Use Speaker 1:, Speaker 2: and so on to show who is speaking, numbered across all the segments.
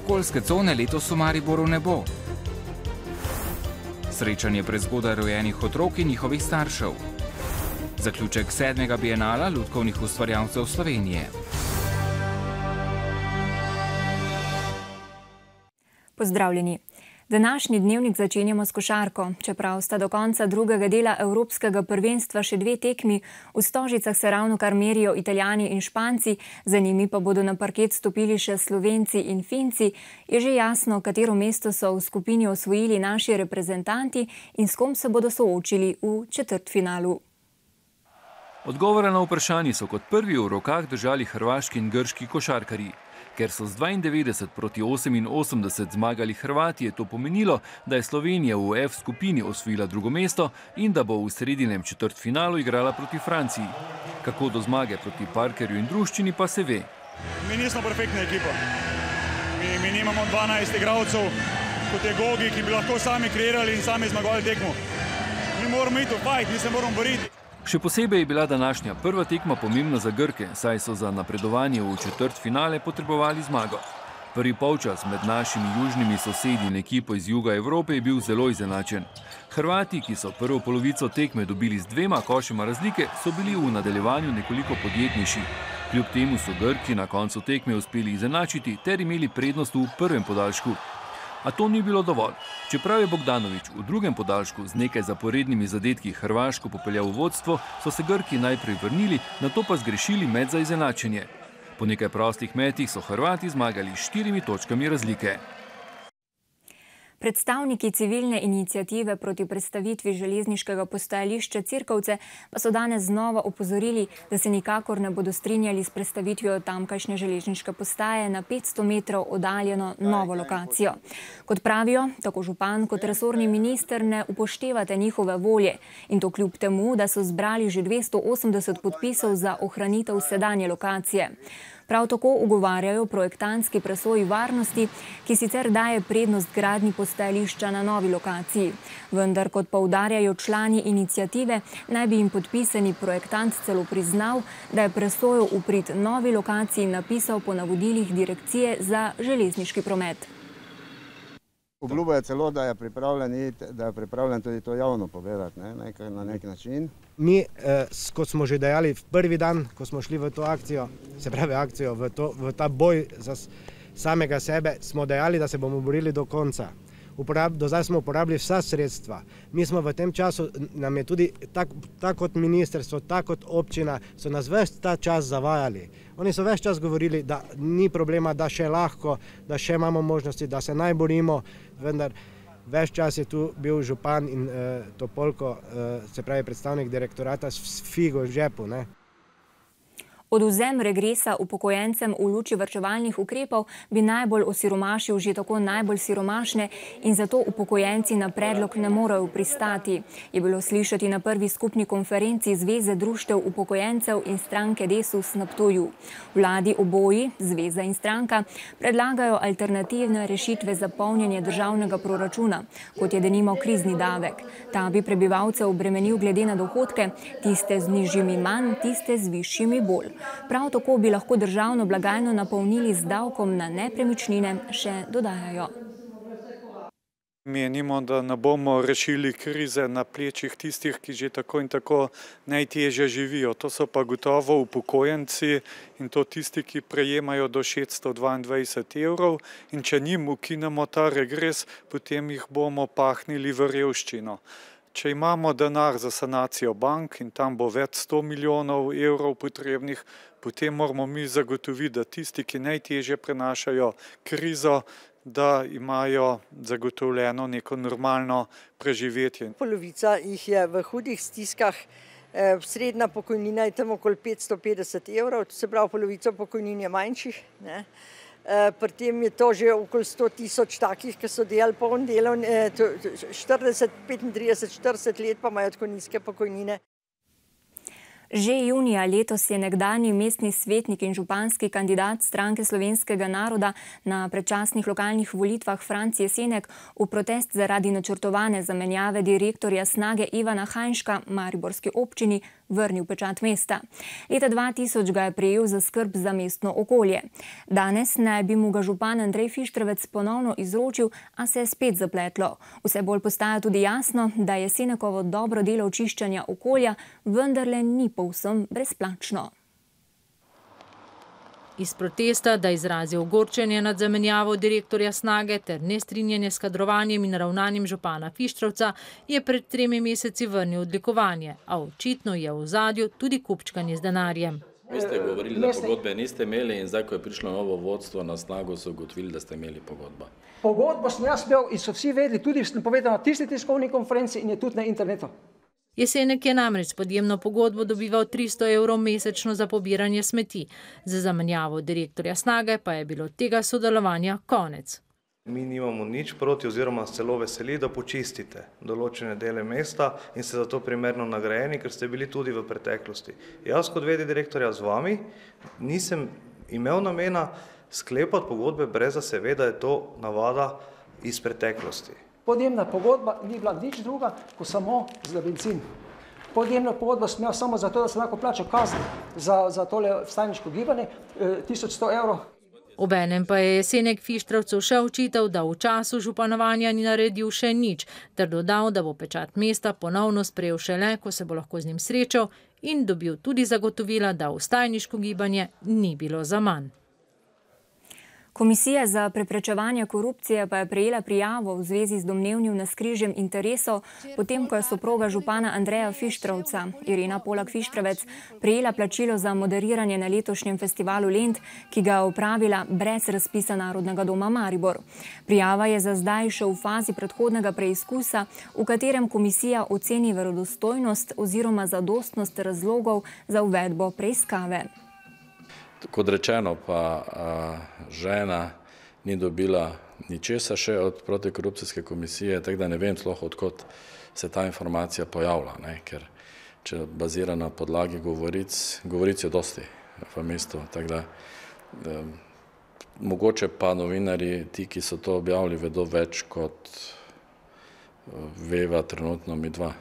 Speaker 1: Okoljske cone letos v Mariboru ne bo. Srečanje prezgodaj rojenih otrok in njihovih staršev. Zaključek 7. bienala lutkovnih ustvarjalcev Slovenije.
Speaker 2: Pozdravljeni. Današnji dnevnik začenjamo s košarko. Čeprav sta do konca drugega dela Evropskega prvenstva še 2 tekmi, v Stožicah se ravnokar merijo Italijani in Španci, za njimi pa bodo na parket stopili še Slovenci in Finci, je že jasno, katero mesto so v skupini osvojili naši reprezentanti in s kom se bodo soočili v četrtfinalu.
Speaker 3: Odgovore na vprašanje so kot prvi v rokah držali hrvaški in grški košarkarji. Ker so z 92 proti 88 zmagali Hrvati, je to pomenilo, da je Slovenija v F skupini osvojila drugo mesto in da bo v sredinem četrtfinalu igrala proti Franciji. Kako do zmage proti Parkerju in druščini pa se ve.
Speaker 4: Mi nismo perfektna ekipa. Mi nimamo 12 igralcev kot je Gogi, ki bi lahko sami kreirali in sami zmagovali tekmo. Mi moramo iti v fight, mi se moramo boriti.
Speaker 3: Še posebej je bila današnja prva tekma pomembna za Grke, saj so za napredovanje v četrtfinale potrebovali zmago. Prvi polčas med našimi južnimi sosedi in ekipo iz juga Evrope je bil zelo izenačen. Hrvati, ki so prvo polovico tekme dobili z 2 košema razlike, so bili v nadaljevanju nekoliko podjetnejši. Kljub temu so Grki na koncu tekme uspeli izenačiti ter imeli prednost v prvem podaljšku. A to ni bilo dovolj. Čeprav je Bogdanović v drugem podaljšku z nekaj zaporednimi zadetki Hrvaško popeljal v vodstvo, so se Grki najprej vrnili, nato pa zgrešili met za izenačenje. Po nekaj prostih metih so Hrvati zmagali s 4 točkami razlike.
Speaker 2: Predstavniki civilne iniciative proti prestavitvi železniškega postajališča Cirkovce pa so danes znova opozorili, da se nikakor ne bodo strinjali s prestavitvijo tamkajšnje železniške postaje na 500 metrov oddaljeno novo lokacijo. Kot pravijo, tako župan kot resorni minister ne upoštevate njihove volje in to kljub temu, da so zbrali že 280 podpisov za ohranitev sedanje lokacije. Prav tako ugovarjajo projektantski presoji varnosti, ki sicer daje prednost gradnji postajališča na novi lokaciji. Vendar, kot poudarjajo člani iniciative, naj bi jim podpisani projektant celo priznal, da je presojo v prid novi lokaciji napisal po navodilih Direkcije za železniški promet.
Speaker 5: Obljublja celo, da je pripravljen tudi to javno povedati na nek način.
Speaker 6: Mi, kot smo že dejali v prvi dan, ko smo šli v to akcijo, se pravi akcijo, v ta boj za samega sebe, smo dejali, da se bomo borili do konca. Do zdaj smo uporabili vsa sredstva. Mi smo v tem času, nam je tudi tako kot ministrstvo, tako kot občina, so nas ves ta čas zavajali. Oni so ves čas govorili, da ni problema, da še lahko, da še imamo možnosti, da se naj borimo, vendar ves čas je tu bil župan in Topolko, se pravi predstavnik direktorata s figo v žepu, ne.
Speaker 2: Odvzem regresa upokojencem v luči varčevalnih ukrepov bi najbolj osiromašil že tako najbolj siromašne in zato upokojenci na predlog ne morejo pristati, je bilo slišati na prvi skupni konferenci Zveze društev upokojencev in stranke Desus na Ptuju. Vladi oboji, Zveza in stranka, predlagajo alternativne rešitve za polnjenje državnega proračuna, kot je denimo krizni davek. Ta bi prebivalce obremenil glede na dohodke, tiste z nižjimi manj, tiste z višjimi bolj. Prav tako bi lahko državno blagajno napolnili z davkom na nepremičnine, še dodajajo.
Speaker 7: Menimo, da ne bomo rešili krize na plečih tistih, ki že tako in tako najtežje živijo. To so pa gotovo upokojenci in to tisti, ki prejemajo do 622 evrov. In če njim ukinemo ta regres, potem jih bomo pahnili v revščino. Če imamo denar za sanacijo bank in tam bo več 100 milijonov evrov potrebnih, potem moramo mi zagotoviti, da tisti, ki najtežje prenašajo krizo, da imajo zagotovljeno neko normalno preživetje.
Speaker 8: Polovica jih je v hudih stiskah, srednja pokojnina je tam okoli 550 evrov, to se pravi polovica pokojnin je manjših, ne. Pri tem je to že okoli 100 tisoč takih, ki so delali poln delovni, 40, 35, 40 let pa imajo tako nizke pokojnine.
Speaker 2: Že junija letos je nekdanji mestni svetnik in županski kandidat Stranke slovenskega naroda na predčasnih lokalnih volitvah Franc Jesenek v protest zaradi načrtovane zamenjave direktorja Snage Ivana Hajnška mariborski občini vrnil pečat mesta. Leta 2000 ga je prejel za skrb za mestno okolje. Danes naj bi mu ga župan Andrej Fištravec ponovno izročil, a se je spet zapletlo. Vse bolj postaja tudi jasno, da Jesenekovo dobro delo očiščanja okolja vendarle ni povsem brezplačno.
Speaker 9: Iz protesta, da izrazi ogorčenje nad zamenjavo direktorja Snage ter nestrinjanje s kadrovanjem in ravnanjem župana Fištravca, je pred 3 meseci vrnil odlikovanje, a očitno je v ozadju tudi kupčkanje z denarjem.
Speaker 10: Vi ste govorili, da pogodbe niste imeli in zdaj, ko je prišlo novo vodstvo na Snago, so ugotovili, da ste imeli pogodbo.
Speaker 11: Pogodbo sem jaz imel in so vsi vedeli, tudi sem povedal na tisti tiskovni konferenci in je tudi na internetu.
Speaker 9: Jesenek je namreč s podjemno pogodbo dobival 300 evrov mesečno za pobiranje smeti. Za zamenjavo direktorja Snage pa je bilo tega sodelovanja konec.
Speaker 12: Mi nimamo nič proti oziroma celo veseli, da počistite določene dele mesta in ste za to primerno nagrajeni, ker ste bili tudi v preteklosti. Jaz kot v.d. direktorja z vami nisem imel namena sklepati pogodbe brez da se ve, da je to navada iz preteklosti.
Speaker 11: Podjemna pogodba ni bila nič druga, kot samo za bencin. Podjemno pogodbo sem imel samo zato, da sem lahko plačal kazen za tole vstajniško gibanje, 1100 evrov.
Speaker 9: Obenem pa je Jesenek Fištravcu še očital, da v času županovanja ni naredil še nič, ter dodal, da bo pečat mesta ponovno sprejel šele, ko se bo lahko z njim srečal in dobil tudi zagotovila, da vstajniško gibanje ni bilo zaman.
Speaker 2: Komisija za preprečevanje korupcije pa je prejela prijavo v zvezi z domnevnim navskrižjem interesov, potem ko je soproga župana Andreja Fištravca, Irena Polak Fištravec, prejela plačilo za moderiranje na letošnjem festivalu Lent, ki ga je opravila brez razpisa Narodnega doma Maribor. Prijava je za zdaj še v fazi predhodnega preizkusa, v katerem komisija oceni verodostojnost oziroma zadostnost razlogov za uvedbo preiskave.
Speaker 10: Kot rečeno, pa žena ni dobila ničesa še od protikorupcijske komisije, tako da ne vem sploh, odkot se ta informacija pojavlja, ker če bazira na podlagi govoric je dosti v mestu, tako da mogoče pa novinarji, ti, ki so to objavili, vedo več kot veva trenutno mi dva.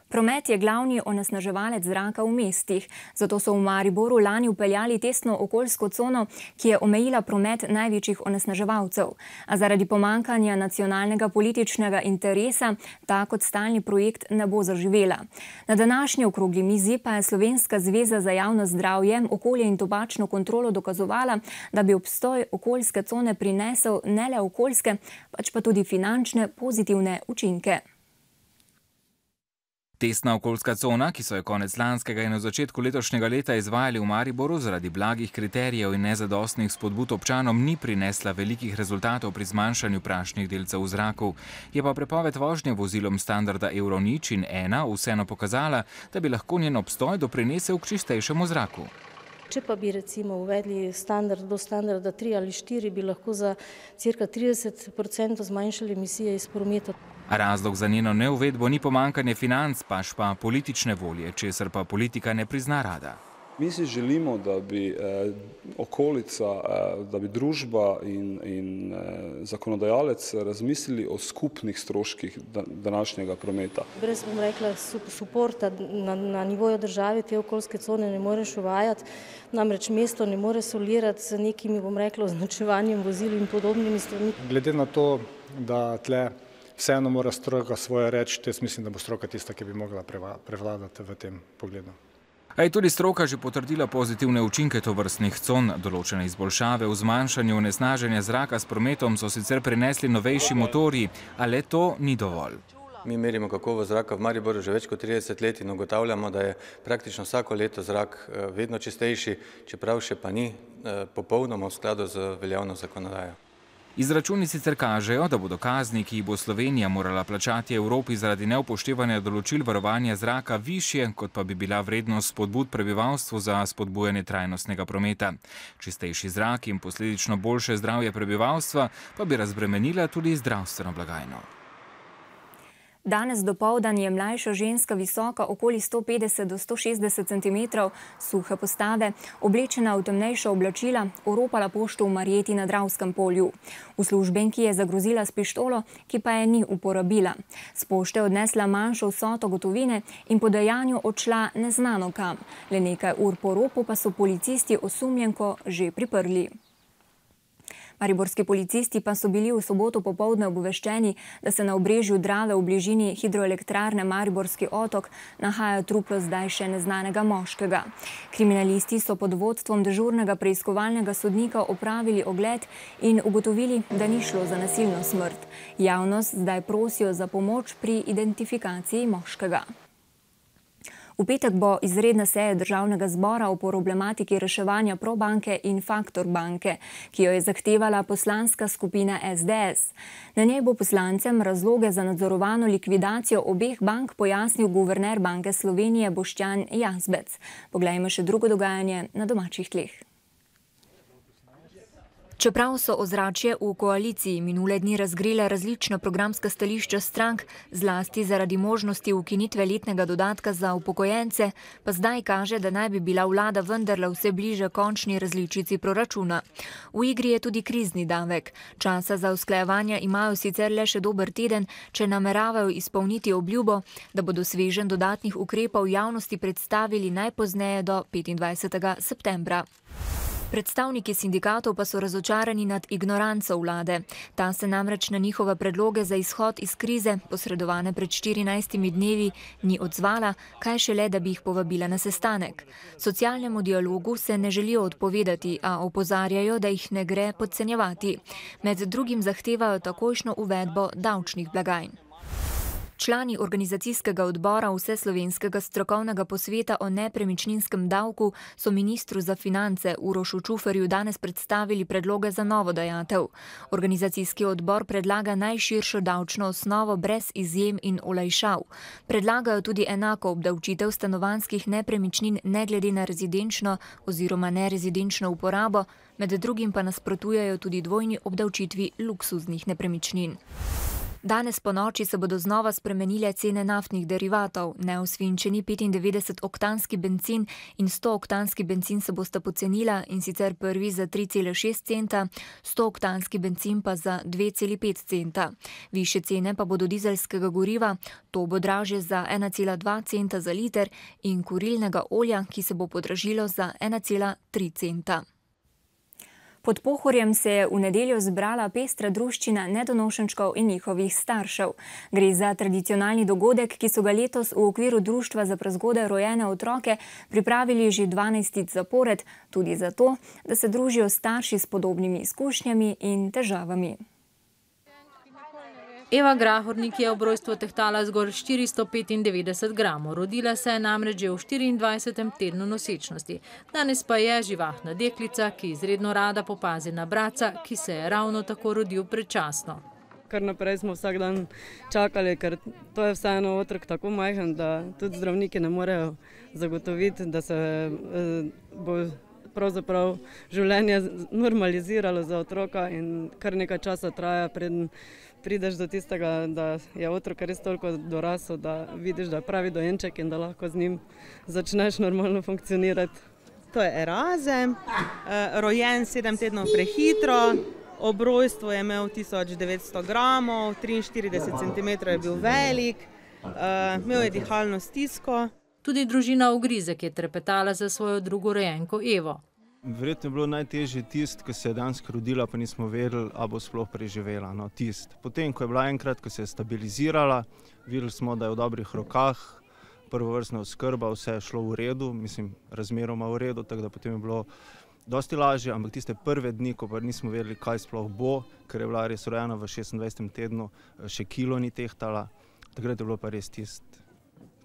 Speaker 2: Promet je glavni onesnaževalec zraka v mestih, zato so v Mariboru lani vpeljali testno okoljsko cono, ki je omejila promet največjih onesnaževalcev. A zaradi pomankanja nacionalnega političnega interesa ta kot stalni projekt ne bo zaživela. Na današnji okrogli mizi pa je Slovenska zveza za javno zdravje, okolje in tobačno kontrolo dokazovala, da bi obstoj okoljske cone prinesel ne le okoljske, pač pa tudi finančne pozitivne učinke.
Speaker 1: Testna okoljska cona, ki so jo konec lanskega in v začetku letošnjega leta izvajali v Mariboru zaradi blagih kriterijev in nezadostnih spodbud občanom, ni prinesla velikih rezultatov pri zmanjšanju prašnih delcev v zraku. Je pa prepoved vožnje vozilom standarda Euro 0 in 1 vseeno pokazala, da bi lahko njen obstoj doprinesel k čistejšemu zraku.
Speaker 13: Če pa bi recimo uvedli do standarda 3 ali 4, bi lahko za cirka 30% zmanjšali emisije iz prometa.
Speaker 1: Razlog za njeno neuvedbo ni pomankanje financ, pač pa politične volje, česar pa politika ne prizna rada.
Speaker 14: Mi si želimo, da bi okolica, da bi družba in zakonodajalec razmislili o skupnih stroških današnjega prometa.
Speaker 13: Brez, bom rekla, suporta na nivoju države te okoljske cone ne moreš uvajati, namreč mesto ne more solirati z nekimi, bom rekla, označevanjem vozil in podobnimi stvarmi.
Speaker 15: Glede na to, da tle vseeno mora stroka svoje reči, jaz mislim, da bo stroka tista, ki bi mogla prevladati v tem pogledu.
Speaker 1: A je tudi stroka že potrdila pozitivne učinke tovrstnih con. Določene izboljšave v zmanjšanju onesnaženja zraka s prometom so sicer prinesli novejši motorji, a le to ni dovolj.
Speaker 16: Mi merimo kakovost zraka v Mariboru že več kot 30 let in ugotavljamo, da je praktično vsako leto zrak vedno čistejši, čeprav še pa ni popolnoma v skladu z veljavno zakonodajo.
Speaker 1: Izračuni sicer kažejo, da bodo kazni, ki jih bo Slovenija morala plačati Evropi zaradi neupoštevanja določil varovanja zraka, višje, kot pa bi bila vrednost spodbud prebivalstvu za spodbujanje trajnostnega prometa. Čistejši zrak in posledično boljše zdravje prebivalstva pa bi razbremenila tudi zdravstveno blagajno.
Speaker 2: Danes dopoldan je mlajša ženska visoka okoli 150 do 160 cm, suhe postave, oblečena v temnejša oblačila, oropala pošto v Marjeti na Dravskem polju. Uslužbenki je zagrozila s pištolo, ki pa je ni uporabila. S pošte odnesla manjšo vsoto gotovine in po dejanju odšla neznano kam. Le nekaj ur po ropu pa so policisti osumljenko že priprli. Mariborski policisti pa so bili v soboto popoldne obveščeni, da se na obrežju Drave v bližini hidroelektrarne Mariborski otok nahaja truplo zdaj še neznanega moškega. Kriminalisti so pod vodstvom dežurnega preiskovalnega sodnika opravili ogled in ugotovili, da ni šlo za nasilno smrt. Javnost zdaj prosijo za pomoč pri identifikaciji moškega. V petek bo izredna seja Državnega zbora o problematiki reševanja Probanke in Faktor banke, ki jo je zahtevala poslanska skupina SDS. Na njej bo poslancem razloge za nadzorovano likvidacijo obeh bank pojasnil guverner Banke Slovenije Boštjan Jazbec. Poglejmo še drugo dogajanje na domačih tleh. Čeprav so ozračje v koaliciji minule dni razgrele različna programska stališča strank, zlasti zaradi možnosti ukinitve letnega dodatka za upokojence, pa zdaj kaže, da naj bi bila vlada vendarle vse bliže končni različici proračuna. V igri je tudi krizni davek. Časa za usklajevanja imajo sicer le še dober teden, če nameravajo izpolniti obljubo, da bodo sveženj dodatnih ukrepov javnosti predstavili najpozneje do 25. septembra. Predstavniki sindikatov pa so razočarani nad ignoranco vlade. Ta se namreč na njihove predloge za izhod iz krize, posredovane pred 14 dnevi, ni odzvala, kaj šele, da bi jih povabila na sestanek. Socialnemu dialogu se ne želijo odpovedati, a opozarjajo, da jih ne gre podcenjevati. Med drugim zahtevajo takojšnjo uvedbo davčnih blagajn. Člani organizacijskega odbora Vseslovenskega strokovnega posveta o nepremičninskem davku so ministru za finance Urošu Čuferju danes predstavili predloge za novo dajatev. Organizacijski odbor predlaga najširšo davčno osnovo brez izjem in olajšav. Predlagajo tudi enako obdavčitev stanovanjskih nepremičnin ne glede na rezidenčno oziroma nerezidenčno uporabo, med drugim pa nasprotujejo tudi dvojni obdavčitvi luksuznih nepremičnin. Danes po noči se bodo znova spremenile cene naftnih derivatov. Neosvinčeni 95-oktanski bencin in 100-oktanski bencin se bosta pocenila, in sicer prvi za 3,6 centa, 100-oktanski bencin pa za 2,5 centa. Višje cene pa bodo dizelskega goriva, to bo dražje za 1,2 centa za liter, in kurilnega olja, ki se bo podražilo za 1,3 centa. Pod Pohorjem se je v nedeljo zbrala pestra druščina nedonošenčkov in njihovih staršev. Gre za tradicionalni dogodek, ki so ga letos v okviru Društva za prezgodaj rojene otroke pripravili že 12. zapored, tudi zato, da se družijo starši s podobnimi izkušnjami in težavami.
Speaker 9: Eva Grahornik je ob rojstvu tehtala zgolj 495 gramov. Rodila se je namreč že v 24. tednu nosečnosti. Danes pa je živahna deklica, ki izredno rada popazi na bratca, ki se je ravno tako rodil predčasno.
Speaker 17: Kar naprej smo vsak dan čakali, ker to je vseeno otrok tako majhen, da tudi zdravniki ne morejo zagotoviti, da se bo pravzaprav življenje normaliziralo za otroka, in kar nekaj časa traja, preden prideš do tistega, da je otrok res toliko dorasel, da vidiš, da je pravi dojenček in da lahko z njim začneš normalno funkcionirati.
Speaker 18: To je Erazem, rojen 7 tednov prehitro, ob rojstvu je imel 1900 gramov, 43 cm je bil velik, imel je dihalno stisko.
Speaker 9: Tudi družina Ugrizek je trepetala za svojo drugorojenko Evo.
Speaker 19: Verjetno je bilo najtežje tisto, ko se je dansko rodila, pa nismo vedeli, ali bo sploh preživela. No, tisto. Potem, ko je bila enkrat, ko se je stabilizirala, videli smo, da je v dobrih rokah, prvovrstna oskrba, vse je šlo v redu, mislim, razmeroma v redu, tako da potem je bilo dosti lažje, ampak tiste prve dni, ko pa nismo vedeli, kaj sploh bo, ker je bila res rojena v 26. tednu, še kilo ni tehtala, takrat je bilo pa res tisto,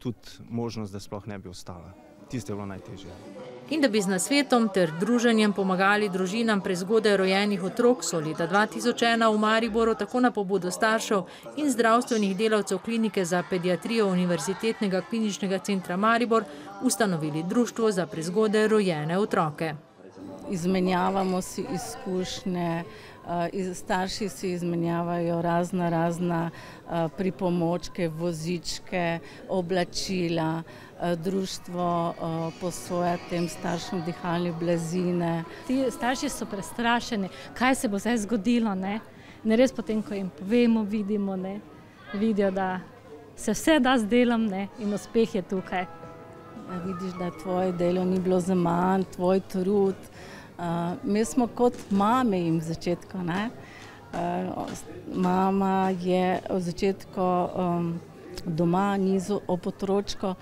Speaker 19: tudi možnost, da sploh ne bi ostala. Tisto je bilo najtežje.
Speaker 9: In da bi z nasvetom ter druženjem pomagali družinam prezgodaj rojenih otrok, so leta 2001 v Mariboru tako na pobudo staršev in zdravstvenih delavcev klinike za pediatrijo Univerzitetnega kliničnega centra Maribor ustanovili Društvo za prezgodaj rojene otroke.
Speaker 20: Izmenjavamo si izkušnje, Starši si izmenjavajo razna pripomočke, vozičke, oblačila, društvo posoja tem staršem dihalne blazine.
Speaker 21: Ti starši so prestrašeni, kaj se bo zdaj zgodilo, ne? Ne res potem, ko jim povemo, vidimo, ne? Vidijo, da se vse da z delom, ne? In uspeh je tukaj.
Speaker 20: Vidiš, da tvoje delo ni bilo zaman, tvoj trud. Mi smo kot mame jim v začetku, ne? Mama je v začetku doma, nizu ob otročko.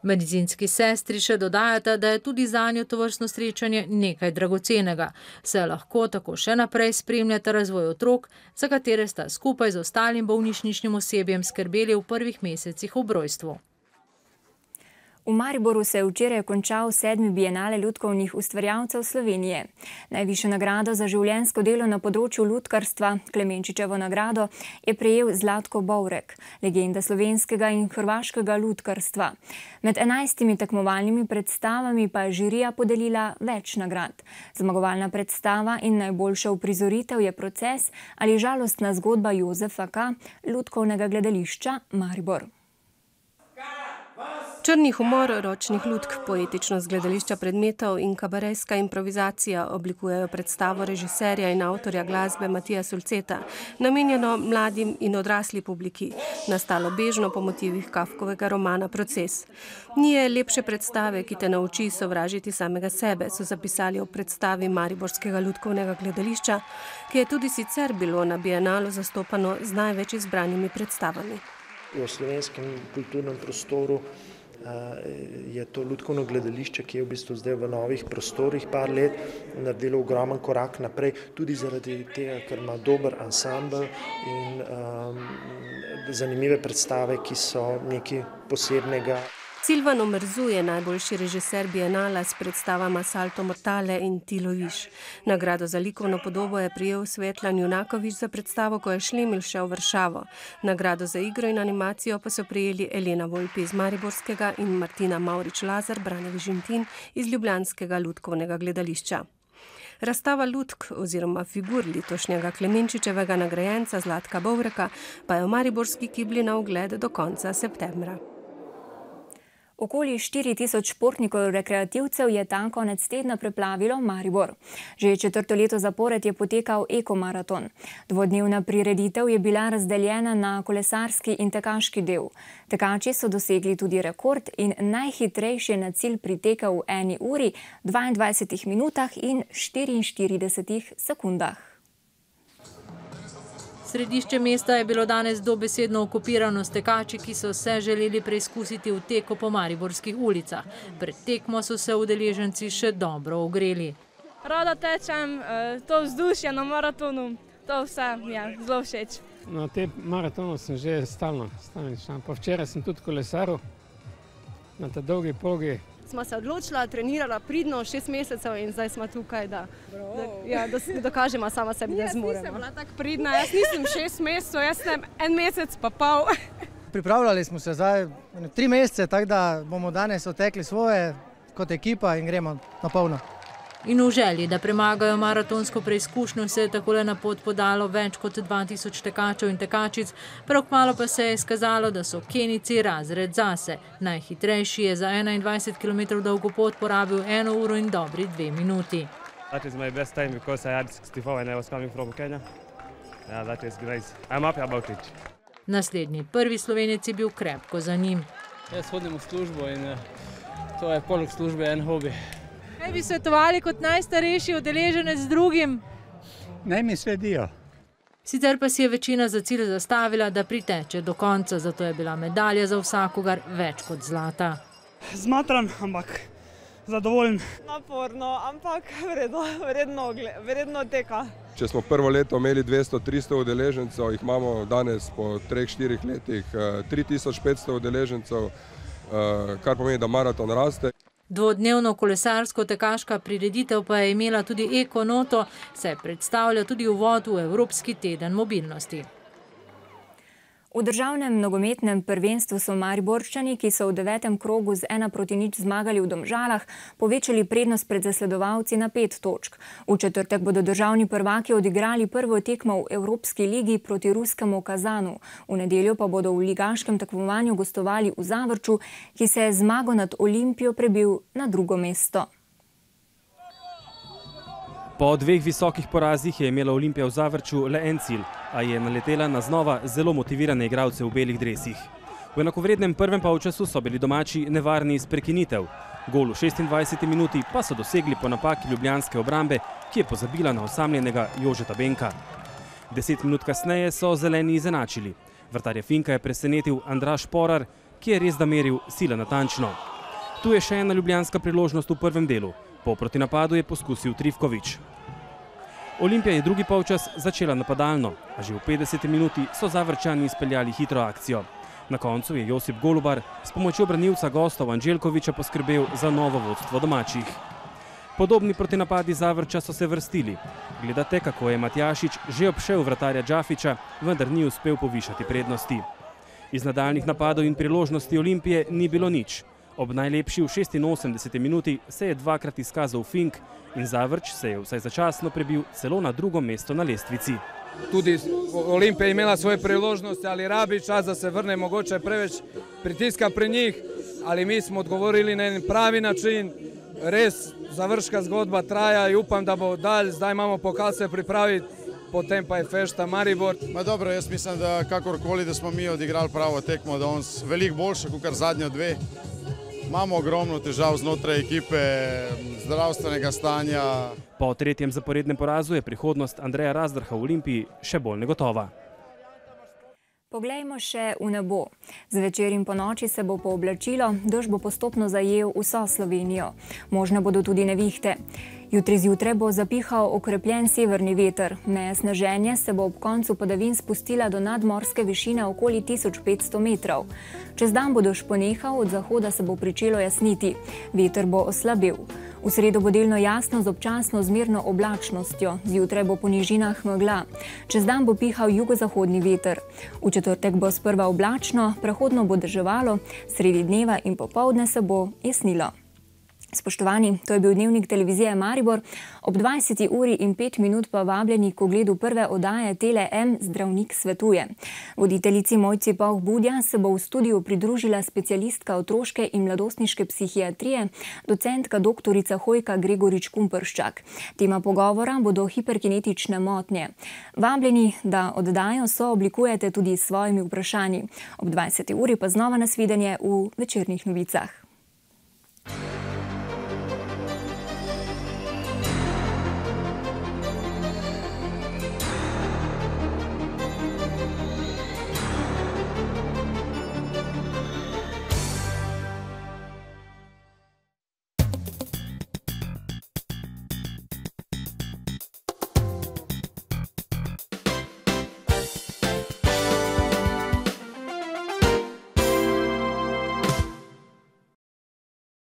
Speaker 9: Medicinski sestri še dodajata, da je tudi zanjo tovrstno srečanje nekaj dragocenega. Se lahko tako še naprej spremljata razvoj otrok, za katere sta skupaj z ostalim bolnišničnim osebjem skrbeli v prvih mesecih ob rojstvu.
Speaker 2: V Mariboru se je včeraj končal 7. bienale lutkovnih ustvarjalcev Slovenije. Najvišjo nagrado za življenjsko delo na področju lutkarstva, Klemenčičevo nagrado, je prejel Zlatko Bovrek, legenda slovenskega in hrvaškega lutkarstva. Med 11 tekmovalnimi predstavami pa je žirija podelila več nagrad. Zmagovalna predstava in najboljša uprizoritev je Proces ali žalostna zgodba Jozefa K. Lutkovnega gledališča Maribor.
Speaker 22: Črni humor ročnih lutk, poetičnost gledališča predmetov in kabarejska improvizacija oblikujejo predstavo režiserja in avtorja glasbe Matija Sulceta, namenjeno mladim in odrasli publiki, nastalo bežno po motivih Kafkovega romana Proces. Ni lepše predstave, ki te nauči sovražiti samega sebe, so zapisali o predstavi Mariborskega lutkovnega gledališča, ki je tudi sicer bilo na bienalu zastopano z največ izbranimi predstavami.
Speaker 23: V slovenskem kulturnem prostoru je to lutkovno gledališče, ki je v bistvu zdaj v novih prostorih par let naredilo ogromen korak naprej, tudi zaradi tega, ker ima dober ansambel in zanimive predstave, ki so nekaj posebnega.
Speaker 22: Silvano Merzu je najboljši režiser bienala s predstavama Salto Mortale in Ti loviš. Nagrado za likovno podobo je prejel Svetlan Junakovič za predstavo Ko je Šlemil šel v Varšavo. Nagrado za igro in animacijo pa so prejeli Elena Volpi iz Mariborskega in Martina Mavrič-Lazar, Branjek Žintin iz ljubljanskega lutkovnega gledališča. Razstava lutk oziroma figur letošnjega Klemenčičevega nagrajenca Zlatka Bovreka pa je v mariborski kibli na ogled do konca septembra.
Speaker 2: Okoli 4000 športnikov rekreativcev je ta konec tedna preplavilo Maribor. Že četrto leto zapored je potekal ekomaraton. Dvodnevna prireditev je bila razdeljena na kolesarski in tekaški del. Tekači so dosegli tudi rekord in najhitrejši na cilj pritekel v 1 uri, 22 minutah in 44 sekundah.
Speaker 9: Središče mesta je bilo danes dobesedno okupirano s tekači, ki so se želeli preizkusiti v teku po mariborskih ulicah. Pred tekmo so se udeleženci še dobro ogreli.
Speaker 24: Rada tečem, to vzdušje na maratonu, to vse mi je zelo všeč.
Speaker 25: Na tem maratonu sem že stalno. Pa včeraj sem tudi kolesaril na tej dolgi progi.
Speaker 24: Smo se odločila, trenirala pridno 6 mesecev in zdaj smo tukaj, da dokažemo sama sebi, da zmoremo. Jaz nisem bila tako pridna, jaz nisem 6 mesecev, jaz sem 1 mesec pa pol.
Speaker 26: Pripravljali smo se zdaj 3 mesece, tako da bomo danes otekli svoje kot ekipa in gremo na polno.
Speaker 9: In v želji, da premagajo maratonsko preizkušnjo, se je takole na pot podalo več kot 2000 tekačev in tekačic, prav kmalu pa se je izkazalo, da so Kenijci razred zase. Najhitrejši je za 21 km dolgo pot porabil 1 uro in dobri 2 minuti.
Speaker 27: That is my best time because I had 64 when I was coming from Kenya. Yeah, that is great. I'm happy about it.
Speaker 9: Naslednji prvi Slovenec je bil krepko za njim.
Speaker 25: Jaz hodim v službo in to je poleg službe en hobi.
Speaker 21: Kaj bi svetovali kot najstarejši udeleženec z drugim?
Speaker 26: Naj mi sledijo.
Speaker 9: Sicer pa si je večina za cilj zastavila, da priteče do konca, zato je bila medalja za vsakogar več kot zlata.
Speaker 28: Zmatran, ampak zadovoljen.
Speaker 24: Naporno, ampak vredno teka.
Speaker 29: Če smo prvo leto imeli 200-300 udeležencev, jih imamo danes po 3-4 letih 3500 udeležencev, kar pomeni, da maraton raste.
Speaker 9: Dvodnevno kolesarsko-tekaška prireditev pa je imela tudi eko-noto, saj predstavlja tudi uvod v Evropski teden mobilnosti.
Speaker 2: V državnem nogometnem prvenstvu so Mariborčani, ki so v 9. krogu z 1-0 zmagali v Domžalah, povečali prednost pred zasledovalci na 5 točk. V četrtek bodo državni prvaki odigrali prvo tekmo v Evropski ligi proti ruskemu Kazanu. V nedeljo pa bodo v ligaškem tekmovanju gostovali v Zavrču, ki se je zmago nad Olimpijo prebil na drugo mesto.
Speaker 3: Po 2 visokih porazih je imela Olimpija v Zavrču le en cilj, a je naletela na znova zelo motivirane igralce v belih dresih. V enakovrednem prvem polčasu so bili domači nevarni iz prekinitev. Gol v 26. minuti pa so dosegli po napaki ljubljanske obrambe, ki je pozabila na osamljenega Jožeta Benka. 10 minut kasneje so zeleni izenačili. Vratarja Finka je presenetil Andraž Porar, ki je res da meril sila natančno. Tu je še ena ljubljanska priložnost v prvem delu. Po protinapadu je poskusil Trifković. Olimpija je drugi polčas začela napadalno, a že v 50. minuti so Zavrčani izpeljali hitro akcijo. Na koncu je Josip Golubar s pomočjo branilca gostov Anđelkovića poskrbel za novo vodstvo domačih. Podobni protinapadi Zavrča so se vrstili. Gledate, kako je Matjašič že obšel vratarja Džafića, vendar ni uspel povišati prednosti. Iz nadaljnih napadov in priložnosti Olimpije ni bilo nič. Ob najlepši v 86. minuti se je dvakrat izkazal Fink in Zavrč se je vsaj začasno prebil celo na drugo mesto na lestvici.
Speaker 4: Tudi Olimpija je imela svoje priložnosti, ali rabi čas, da se vrne, mogoče preveč pritiska pri njih, ali mi smo odgovorili na en pravi način. Res završka zgodba traja in upam, da bo dalj. Zdaj imamo pokal se pripraviti, potem pa je fešta Maribor.
Speaker 5: Dobro, jaz mislim, da kakorkoli, da smo mi odigrali pravo tekmo, da on veliko boljše kot zadnje dve. Imamo ogromno težav znotraj ekipe, zdravstvenega stanja.
Speaker 3: Po tretjem zaporednem porazu je prihodnost Andreja Razdrha v Olimpiji še bolj negotova.
Speaker 2: Poglejmo še v nebo. Zvečer in ponoči se bo pooblačilo, dež bo postopno zajel vso Slovenijo. Možne bodo tudi nevihte. Jutri zjutraj bo zapihal okrepljen severni veter. Meja sneženja se bo ob koncu padavin spustila do nadmorske višine okoli 1500 metrov. Čez dan bo dež ponehal, od zahoda se bo pričelo jasniti. Veter bo oslabil. V sredo bo delno jasno z občasno zmerno oblačnostjo. Zjutraj bo po nižinah megla. Čez dan bo pihal jugozahodni veter. V četrtek bo sprva oblačno, prehodno bo deževalo, sredi dneva in popoldne se bo jasnilo. Spoštovani, to je bil dnevnik televizije Maribor. Ob 20:05 pa vabljeni k ogledu prve oddaje Tele-M Zdravnik svetuje. Voditeljici Mojci Pavh Budja se bo v studiu pridružila specialistka otroške in mladostniške psihiatrije, docentka doktorica Hojka Gregorič-Kumprščak. Tema pogovora bodo hiperkinetične motnje. Vabljeni, da oddajo sooblikujete tudi s svojimi vprašanji. Ob 20. uri pa znova nasvidenje v večernih novicah.